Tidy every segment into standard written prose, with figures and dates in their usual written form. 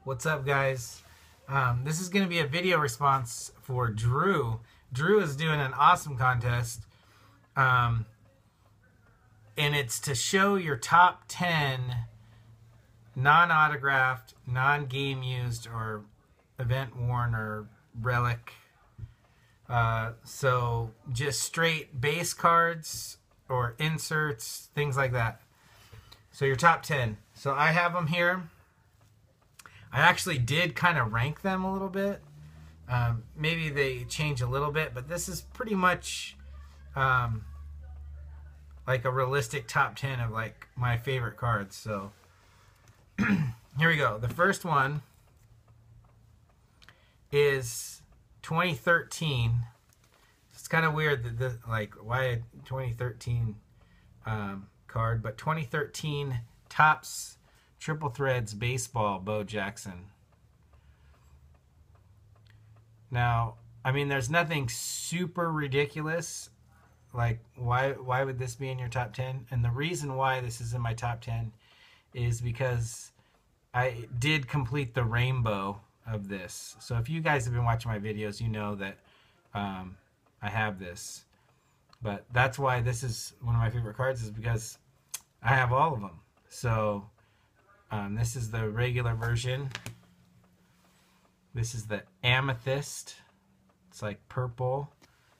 What's up, guys? This is going to be a video response for Drew. Drew is doing an awesome contest, and it's to show your top 10 non-autographed, non-game used, or event worn or relic. So just straight base cards or inserts, things like that. So your top 10. So I have them here. I actually did kind of rank them a little bit. Maybe they change a little bit, but this is pretty much like a realistic top 10 of like my favorite cards. So here we go. The first one is 2013. It's kind of weird that this, like, why a 2013 card, but 2013 Topps Triple Threads Baseball Bo Jackson. Now, I mean, there's nothing super ridiculous. Like, why would this be in your top 10? And the reason why this is in my top 10 is because I did complete the rainbow of this. So if you guys have been watching my videos, you know that I have this. But that's why this is one of my favorite cards, is because I have all of them. So this is the regular version. This is the amethyst. It's like purple,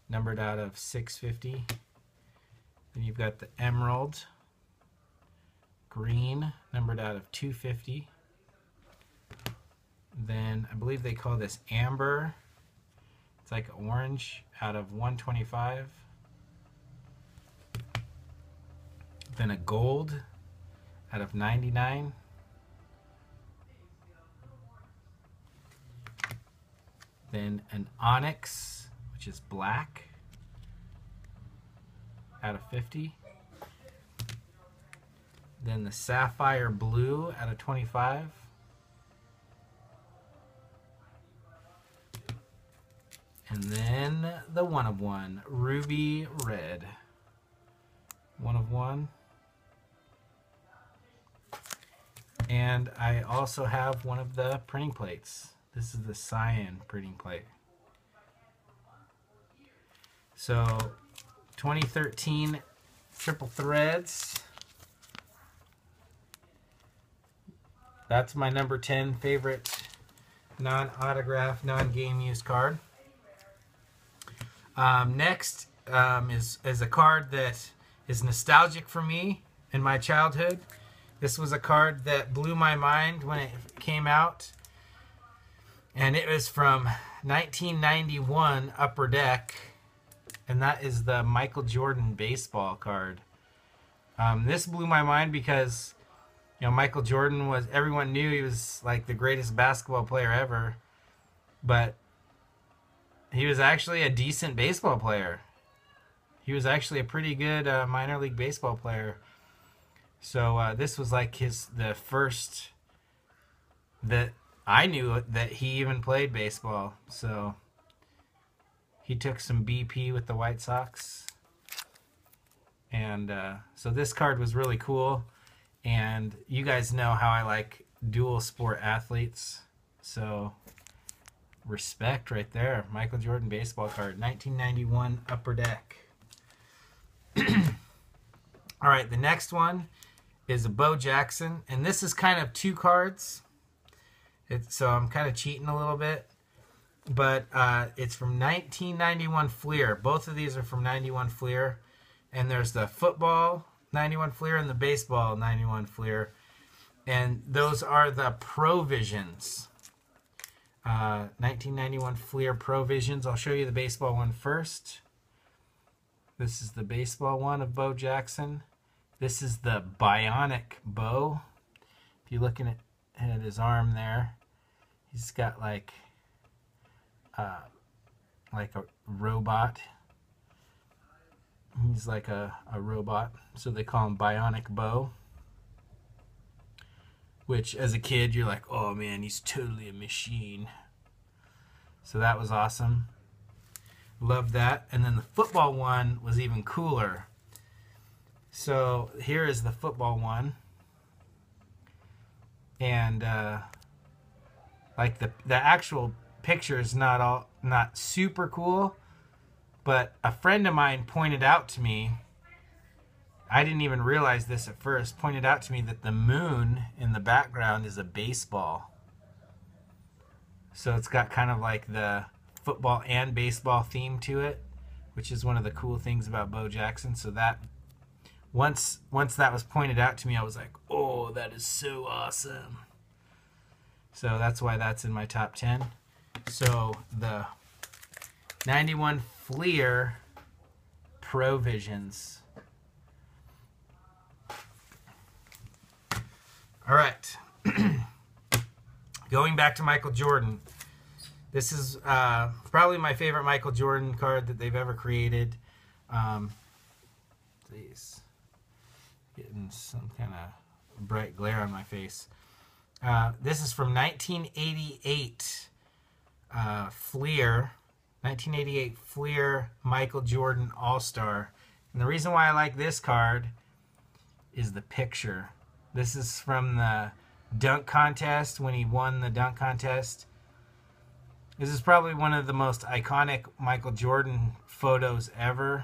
numbered out of 650. Then you've got the emerald, green, numbered out of 250. Then I believe they call this amber. It's like orange, out of 125. Then a gold, out of 99. Then an onyx, which is black, out of 50. Then the sapphire blue, out of 25. And then the one of one, ruby red. One of one. And I also have one of the printing plates. This is the cyan printing plate. So 2013 Triple Threads. That's my number 10 favorite non-autograph, non-game used card. Next is a card that is nostalgic for me in my childhood. This was a card that blew my mind when it came out. And it was from 1991 Upper Deck. And that is the Michael Jordan baseball card. This blew my mind because, you know, Michael Jordan was, everyone knew he was like the greatest basketball player ever. But he was actually a decent baseball player. He was actually a pretty good minor league baseball player. So this was like the first that I knew that he even played baseball. So he took some BP with the White Sox. And so this card was really cool. And you guys know how I like dual sport athletes. So respect right there. Michael Jordan baseball card, 1991 Upper Deck. All right, the next one is a Bo Jackson. And this is kind of two cards. So I'm kind of cheating a little bit. But it's from 1991 Fleer. Both of these are from 91 Fleer. And there's the football 91 Fleer and the baseball 91 Fleer. And those are the Provisions. 1991 Fleer Provisions. I'll show you the baseball one first. This is the baseball one of Bo Jackson. This is the Bionic Bo. If you're looking at his arm there, he's got like a robot. He's like a robot, so they call him Bionic Bo. Which, as a kid, you're like, oh man, he's totally a machine. So that was awesome. Loved that. And then the football one was even cooler. So here is the football one. And Like the actual picture is not super cool, but a friend of mine pointed out to me, I didn't even realize this at first, pointed out to me that the moon in the background is a baseball. So it's got kind of like the football and baseball theme to it, which is one of the cool things about Bo Jackson. So that once that was pointed out to me, I was like, oh, that is so awesome. So that's why that's in my top 10. So the 91 Fleer Pro Visions. All right. Going back to Michael Jordan. This is probably my favorite Michael Jordan card that they've ever created. Please. Getting some kind of bright glare on my face. This is from 1988 Fleer. 1988 Fleer Michael Jordan All-Star. And the reason why I like this card is the picture. This is from the dunk contest, when he won the dunk contest. This is probably one of the most iconic Michael Jordan photos ever.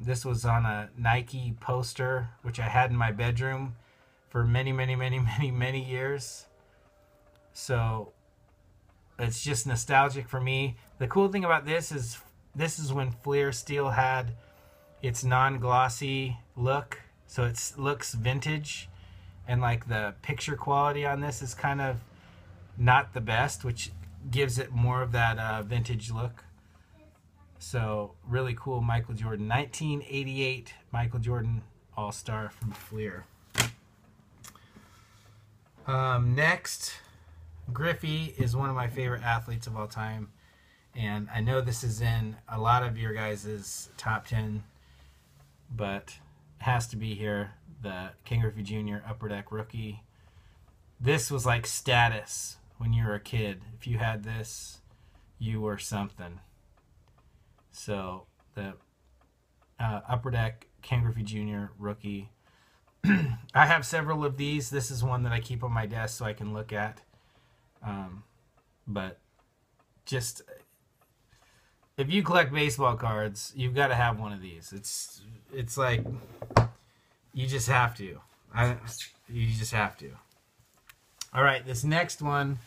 This was on a Nike poster, which I had in my bedroom for many, many, many, many, many years. So it's just nostalgic for me. The cool thing about this is when Fleer still had its non-glossy look. So it looks vintage, and like the picture quality on this is kind of not the best, which gives it more of that vintage look. So really cool Michael Jordan. 1988 Michael Jordan All-Star from Fleer. Next, Griffey is one of my favorite athletes of all time, and I know this is in a lot of your guys' top 10, but it has to be here. The Ken Griffey Jr. Upper Deck rookie. This was like status when you were a kid. If you had this, you were something. So the Upper Deck Ken Griffey Jr. rookie. I have several of these. This is one that I keep on my desk so I can look at. But just, if you collect baseball cards, you've got to have one of these. It's like, you just have to. You just have to. All right, this next one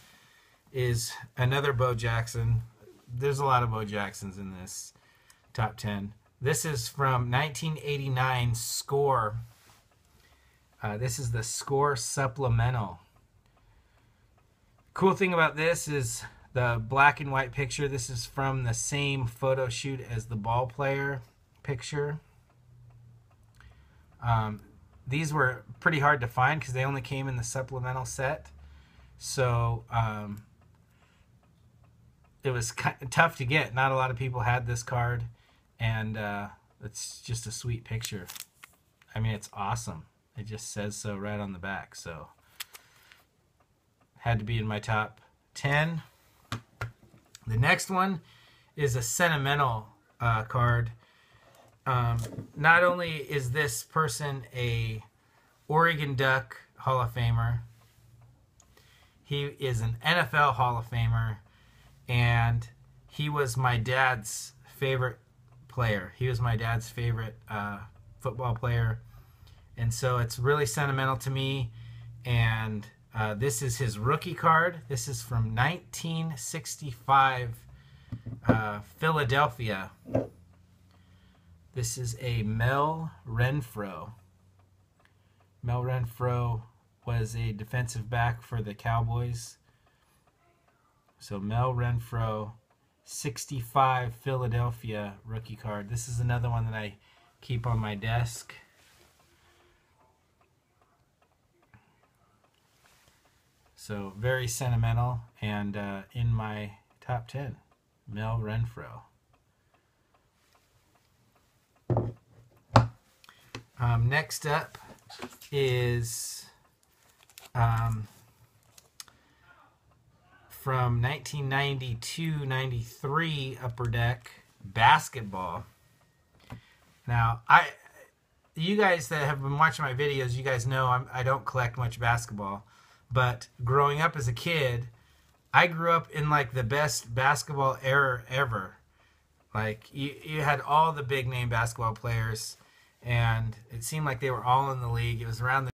is another Bo Jackson. There's a lot of Bo Jacksons in this top 10. This is from 1989 Score. This is the Score Supplemental. Cool thing about this is the black and white picture. This is from the same photo shoot as the ball player picture. These were pretty hard to find because they only came in the supplemental set. So it was tough to get. Not a lot of people had this card, and it's just a sweet picture. I mean, it's awesome. It just says so right on the back. So had to be in my top 10. The next one is a sentimental card. Not only is this person a Oregon Duck Hall of Famer, he is an NFL Hall of Famer, and he was my dad's favorite player. He was my dad's favorite football player, and so it's really sentimental to me. And this is his rookie card. This is from 1965 Philadelphia. This is a Mel Renfro. Mel Renfro was a defensive back for the Cowboys. So Mel Renfro, 65 Philadelphia rookie card. This is another one that I keep on my desk. So very sentimental, and in my top 10, Mel Renfro. Next up is from 1992-93 Upper Deck basketball. Now, you guys that have been watching my videos, you guys know I don't collect much basketball, But growing up as a kid, I grew up in like the best basketball era ever. Like you had all the big name basketball players, and it seemed like they were all in the league. It was around the